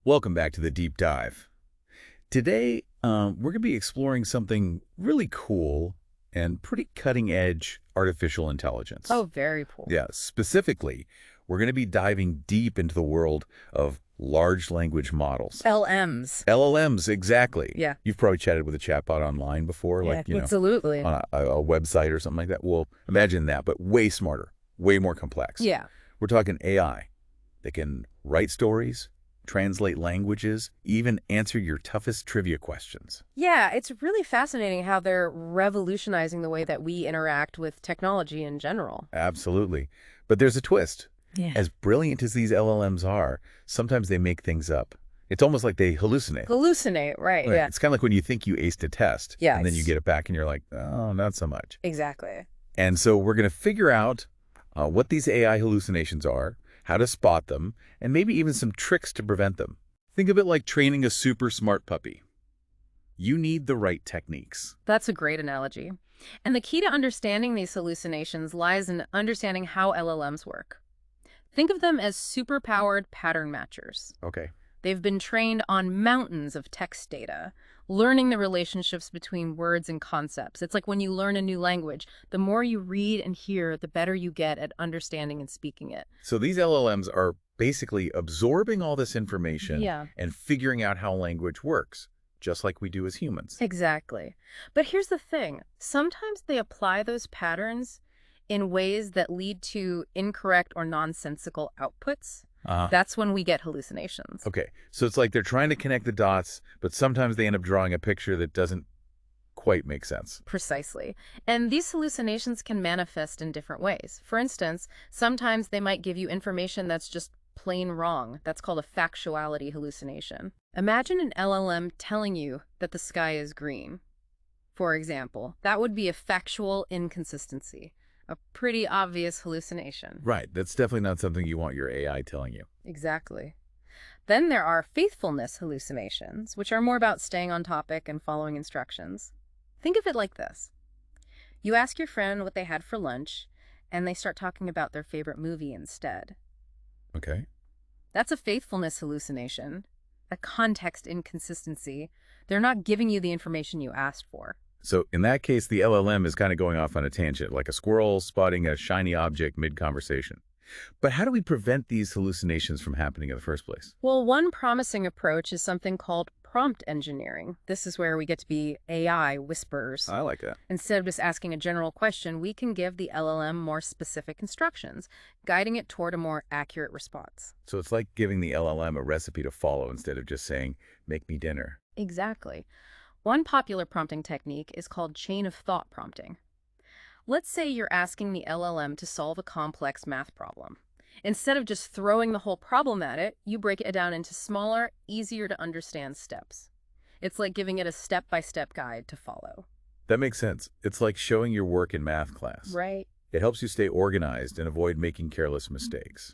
Welcome back to the deep dive. Today, we're going to be exploring something really cool and pretty cutting edge artificial intelligence. Oh, very cool. Yeah, specifically, we're going to be diving deep into the world of large language models. LMs. LLMs, exactly. Yeah. You've probably chatted with a chatbot online before, Yeah, like, absolutely. on a website or something like that. Well, imagine that, but way smarter, way more complex. Yeah. We're talking AI that can write stories, translate languages, even answer your toughest trivia questions. Yeah, it's really fascinating how they're revolutionizing the way that we interact with technology in general. Absolutely. But there's a twist. Yeah. As brilliant as these LLMs are, sometimes they make things up. It's almost like they hallucinate. Hallucinate, right, Right. yeah. It's kind of like when you think you aced a test, and then you Yes, get it back and you're like, oh, not so much. exactly. And so we're going to figure out what these AI hallucinations are, how to spot them, and maybe even some tricks to prevent them. Think of it like training a super smart puppy. You need the right techniques. That's a great analogy. And the key to understanding these hallucinations lies in understanding how LLMs work. Think of them as superpowered pattern matchers. Okay. They've been trained on mountains of text data, learning the relationships between words and concepts. It's like when you learn a new language, the more you read and hear, the better you get at understanding and speaking it. So these LLMs are basically absorbing all this information Yeah, and figuring out how language works, just like we do as humans. exactly. But here's the thing. Sometimes they apply those patterns in ways that lead to incorrect or nonsensical outputs. Uh, That's when we get hallucinations. okay, so it's like they're trying to connect the dots, but sometimes they end up drawing a picture that doesn't quite make sense. Precisely. And these hallucinations can manifest in different ways. For instance, sometimes they might give you information that's just plain wrong. That's called a factuality hallucination. Imagine an LLM telling you that the sky is green. For example, that would be a factual inconsistency, a pretty obvious hallucination. Right, that's definitely not something you want your AI telling you. Exactly. Then there are faithfulness hallucinations, which are more about staying on topic and following instructions. Think of it like this. You ask your friend what they had for lunch, and they start talking about their favorite movie instead. Okay. That's a faithfulness hallucination, a context inconsistency. They're not giving you the information you asked for. So in that case, the LLM is kind of going off on a tangent, like a squirrel spotting a shiny object mid-conversation. But how do we prevent these hallucinations from happening in the first place? Well, one promising approach is something called prompt engineering. This is where we get to be AI whisperers. I like that. Instead of just asking a general question, we can give the LLM more specific instructions, guiding it toward a more accurate response. So it's like giving the LLM a recipe to follow instead of just saying, make me dinner. Exactly. One popular prompting technique is called chain of thought prompting. Let's say you're asking the LLM to solve a complex math problem. Instead of just throwing the whole problem at it, you break it down into smaller, easier to understand steps. It's like giving it a step-by-step guide to follow. That makes sense. It's like showing your work in math class. Right. It helps you stay organized and avoid making careless mistakes.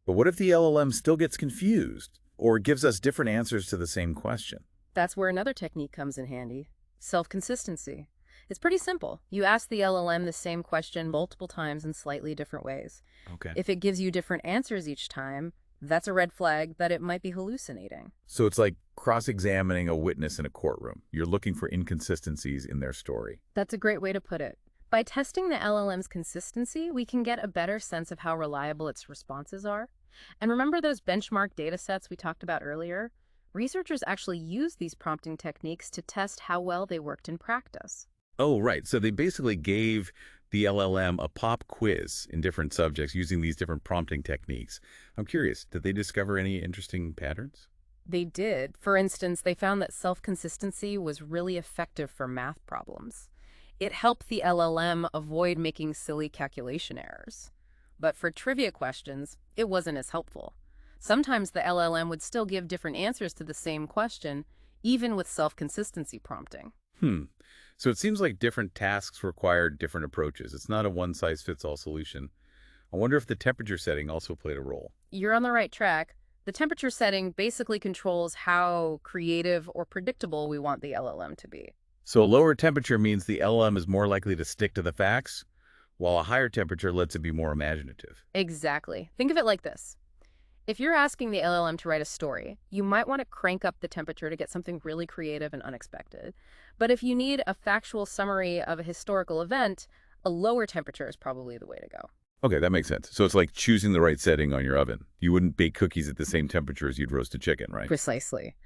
But what if the LLM still gets confused or gives us different answers to the same question? That's where another technique comes in handy. Self-consistency. It's pretty simple. You ask the LLM the same question multiple times in slightly different ways. Okay. If it gives you different answers each time, that's a red flag that it might be hallucinating. So it's like cross-examining a witness in a courtroom. You're looking for inconsistencies in their story. That's a great way to put it. By testing the LLM's consistency, we can get a better sense of how reliable its responses are. And remember those benchmark data sets we talked about earlier? Researchers actually use these prompting techniques to test how well they worked in practice. Oh, right. So they basically gave the LLM a pop quiz in different subjects using these different prompting techniques. I'm curious, did they discover any interesting patterns? They did. For instance, they found that self-consistency was really effective for math problems. It helped the LLM avoid making silly calculation errors. But for trivia questions, it wasn't as helpful. Sometimes the LLM would still give different answers to the same question, even with self-consistency prompting. So it seems like different tasks require different approaches. It's not a one-size-fits-all solution. I wonder if the temperature setting also played a role. You're on the right track. The temperature setting basically controls how creative or predictable we want the LLM to be. So a lower temperature means the LLM is more likely to stick to the facts, while a higher temperature lets it be more imaginative. Exactly. Think of it like this. If you're asking the LLM to write a story, you might want to crank up the temperature to get something really creative and unexpected. But if you need a factual summary of a historical event, a lower temperature is probably the way to go. Okay, that makes sense. So it's like choosing the right setting on your oven. You wouldn't bake cookies at the same temperature as you'd roast a chicken, right? Precisely.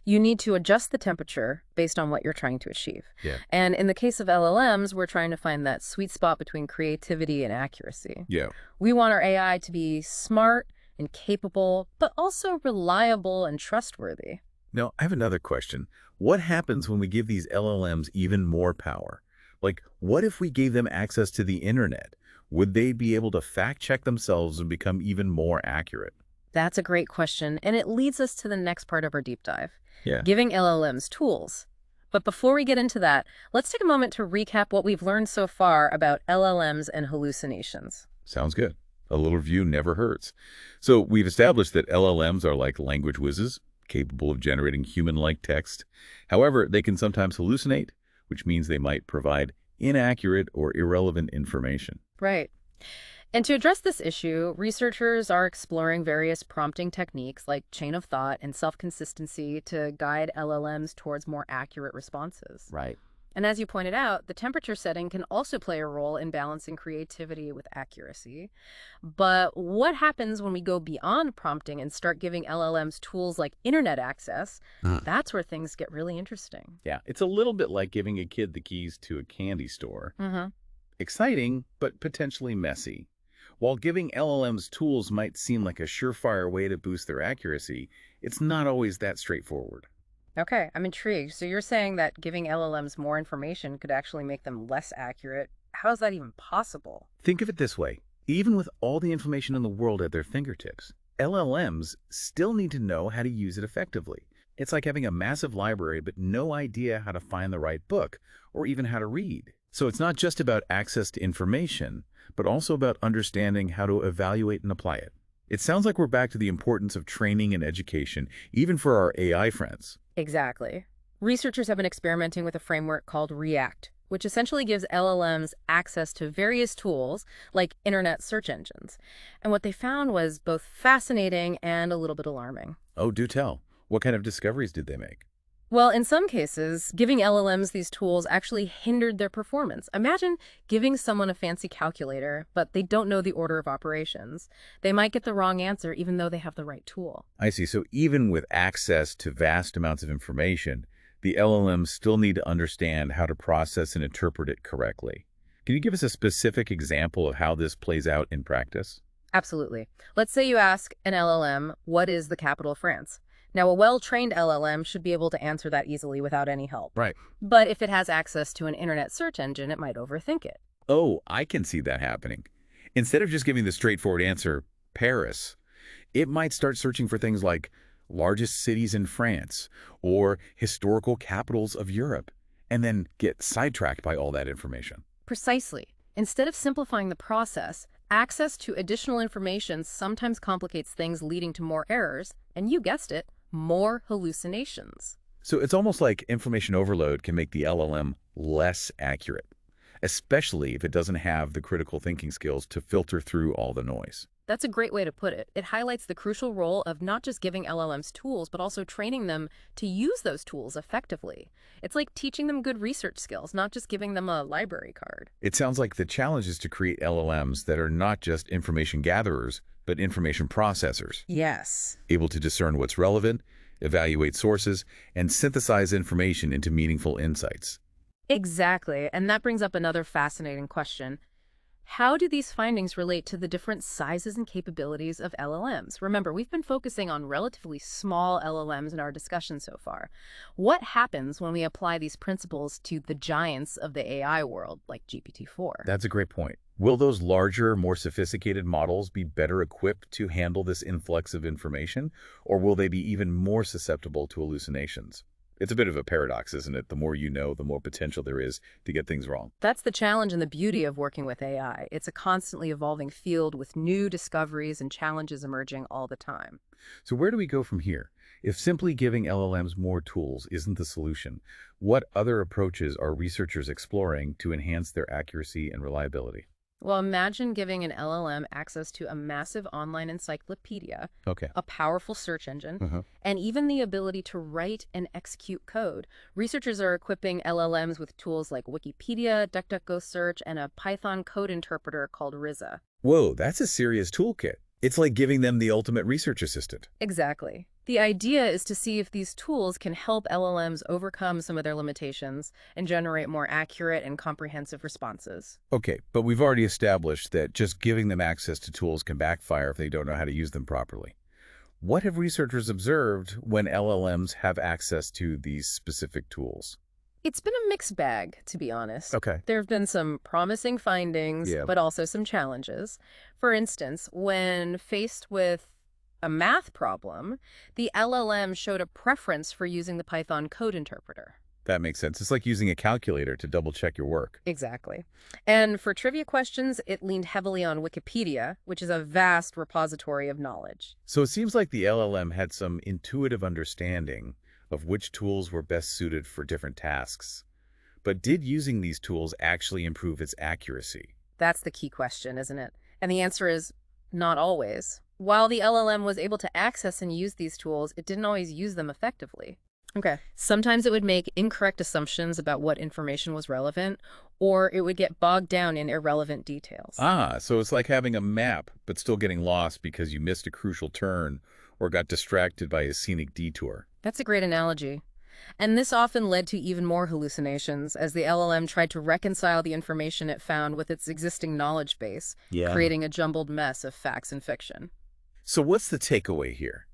You need to adjust the temperature based on what you're trying to achieve. Yeah. And in the case of LLMs, we're trying to find that sweet spot between creativity and accuracy. Yeah. We want our AI to be smart and capable, but also reliable and trustworthy. Now, I have another question. What happens when we give these LLMs even more power? Like, what if we gave them access to the internet? Would they be able to fact-check themselves and become even more accurate? That's a great question, and it leads us to the next part of our deep dive, Yeah. giving LLMs tools. But before we get into that, let's take a moment to recap what we've learned so far about LLMs and hallucinations. Sounds good. A little review never hurts. So we've established that LLMs are like language whizzes, capable of generating human-like text. However, they can sometimes hallucinate, which means they might provide inaccurate or irrelevant information. Right. And to address this issue, researchers are exploring various prompting techniques like chain of thought and self-consistency to guide LLMs towards more accurate responses. Right. And as you pointed out, the temperature setting can also play a role in balancing creativity with accuracy. But what happens when we go beyond prompting and start giving LLMs tools like internet access? That's where things get really interesting. Yeah, it's a little bit like giving a kid the keys to a candy store. Mm-hmm. Exciting, but potentially messy. While giving LLMs tools might seem like a surefire way to boost their accuracy, it's not always that straightforward. Okay, I'm intrigued. So you're saying that giving LLMs more information could actually make them less accurate. How is that even possible? Think of it this way. Even with all the information in the world at their fingertips, LLMs still need to know how to use it effectively. It's like having a massive library but no idea how to find the right book or even how to read. So it's not just about access to information, but also about understanding how to evaluate and apply it. It sounds like we're back to the importance of training and education, even for our AI friends. Exactly. Researchers have been experimenting with a framework called REACT, which essentially gives LLMs access to various tools like internet search engines. And what they found was both fascinating and a little bit alarming. Oh, do tell. What kind of discoveries did they make? Well, in some cases, giving LLMs these tools actually hindered their performance. Imagine giving someone a fancy calculator, but they don't know the order of operations. They might get the wrong answer even though they have the right tool. I see. So even with access to vast amounts of information, the LLMs still need to understand how to process and interpret it correctly. Can you give us a specific example of how this plays out in practice? Absolutely. Let's say you ask an LLM, what is the capital of France? Now, a well-trained LLM should be able to answer that easily without any help. Right. But if it has access to an internet search engine, it might overthink it. Oh, I can see that happening. Instead of just giving the straightforward answer, Paris, it might start searching for things like largest cities in France or historical capitals of Europe, and then get sidetracked by all that information. Precisely. Instead of simplifying the process, access to additional information sometimes complicates things, leading to more errors, and you guessed it, more hallucinations. So it's almost like information overload can make the LLM less accurate, especially if it doesn't have the critical thinking skills to filter through all the noise. That's a great way to put it. It highlights the crucial role of not just giving LLMs tools, but also training them to use those tools effectively. It's like teaching them good research skills, not just giving them a library card. It sounds like the challenge is to create LLMs that are not just information gatherers, but information processors, Yes. able to discern what's relevant, evaluate sources, and synthesize information into meaningful insights. Exactly. And that brings up another fascinating question. How do these findings relate to the different sizes and capabilities of LLMs? Remember, we've been focusing on relatively small LLMs in our discussion so far. What happens when we apply these principles to the giants of the AI world, like GPT-4? That's a great point. Will those larger, more sophisticated models be better equipped to handle this influx of information, or will they be even more susceptible to hallucinations? It's a bit of a paradox, isn't it? The more you know, the more potential there is to get things wrong. That's the challenge and the beauty of working with AI. It's a constantly evolving field with new discoveries and challenges emerging all the time. So where do we go from here? If simply giving LLMs more tools isn't the solution, what other approaches are researchers exploring to enhance their accuracy and reliability? Well, imagine giving an LLM access to a massive online encyclopedia, Okay. a powerful search engine, Uh-huh. and even the ability to write and execute code. Researchers are equipping LLMs with tools like Wikipedia, DuckDuckGo Search, and a Python code interpreter called Riza. Whoa, that's a serious toolkit. It's like giving them the ultimate research assistant. Exactly. The idea is to see if these tools can help LLMs overcome some of their limitations and generate more accurate and comprehensive responses. Okay, but we've already established that just giving them access to tools can backfire if they don't know how to use them properly. What have researchers observed when LLMs have access to these specific tools? It's been a mixed bag, to be honest. Okay. There have been some promising findings, Yeah. but also some challenges. For instance, when faced with a math problem, the LLM showed a preference for using the Python code interpreter. That makes sense. It's like using a calculator to double-check your work. Exactly. And for trivia questions, it leaned heavily on Wikipedia, which is a vast repository of knowledge. So it seems like the LLM had some intuitive understanding of which tools were best suited for different tasks. But did using these tools actually improve its accuracy? That's the key question, isn't it? And the answer is not always. While the LLM was able to access and use these tools, it didn't always use them effectively. Okay. Sometimes it would make incorrect assumptions about what information was relevant, or it would get bogged down in irrelevant details. Ah, so it's like having a map, but still getting lost because you missed a crucial turn or got distracted by a scenic detour. That's a great analogy. And this often led to even more hallucinations as the LLM tried to reconcile the information it found with its existing knowledge base, Yeah. creating a jumbled mess of facts and fiction. So what's the takeaway here?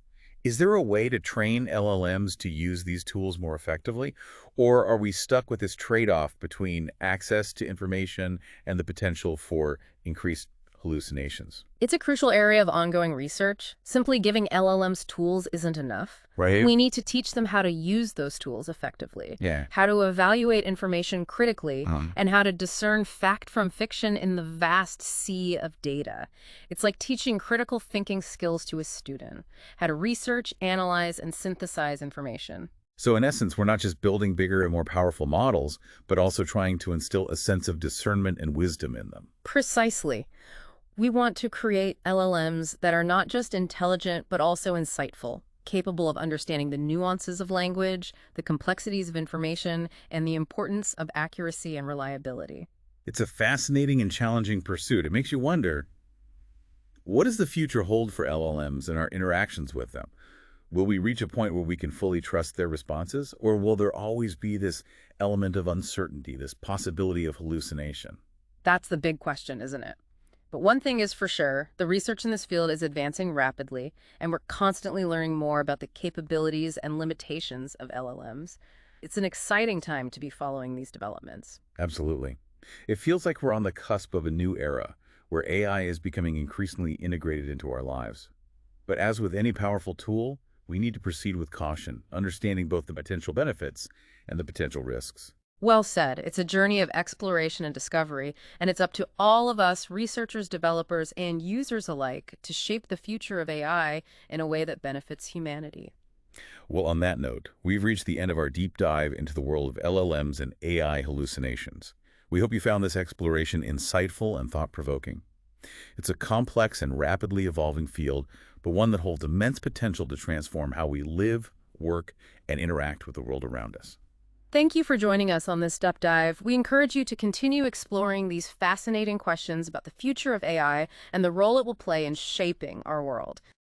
Is there a way to train LLMs to use these tools more effectively? Or are we stuck with this trade-off between access to information and the potential for increased hallucinations? It's a crucial area of ongoing research. Simply giving LLMs tools isn't enough. Right? We need to teach them how to use those tools effectively, Yeah. how to evaluate information critically, Um, and how to discern fact from fiction in the vast sea of data. It's like teaching critical thinking skills to a student, how to research, analyze, and synthesize information. so in essence, we're not just building bigger and more powerful models, but also trying to instill a sense of discernment and wisdom in them. Precisely. We want to create LLMs that are not just intelligent, but also insightful, capable of understanding the nuances of language, the complexities of information, and the importance of accuracy and reliability. It's a fascinating and challenging pursuit. It makes you wonder, what does the future hold for LLMs and our interactions with them? Will we reach a point where we can fully trust their responses, or will there always be this element of uncertainty, this possibility of hallucination? That's the big question, isn't it? But one thing is for sure, the research in this field is advancing rapidly, and we're constantly learning more about the capabilities and limitations of LLMs. It's an exciting time to be following these developments. Absolutely. It feels like we're on the cusp of a new era where AI is becoming increasingly integrated into our lives. But as with any powerful tool, we need to proceed with caution, understanding both the potential benefits and the potential risks. Well said. It's a journey of exploration and discovery, and it's up to all of us, researchers, developers, and users alike, to shape the future of AI in a way that benefits humanity. Well, on that note, we've reached the end of our deep dive into the world of LLMs and AI hallucinations. We hope you found this exploration insightful and thought-provoking. It's a complex and rapidly evolving field, but one that holds immense potential to transform how we live, work, and interact with the world around us. Thank you for joining us on this deep dive. We encourage you to continue exploring these fascinating questions about the future of AI and the role it will play in shaping our world.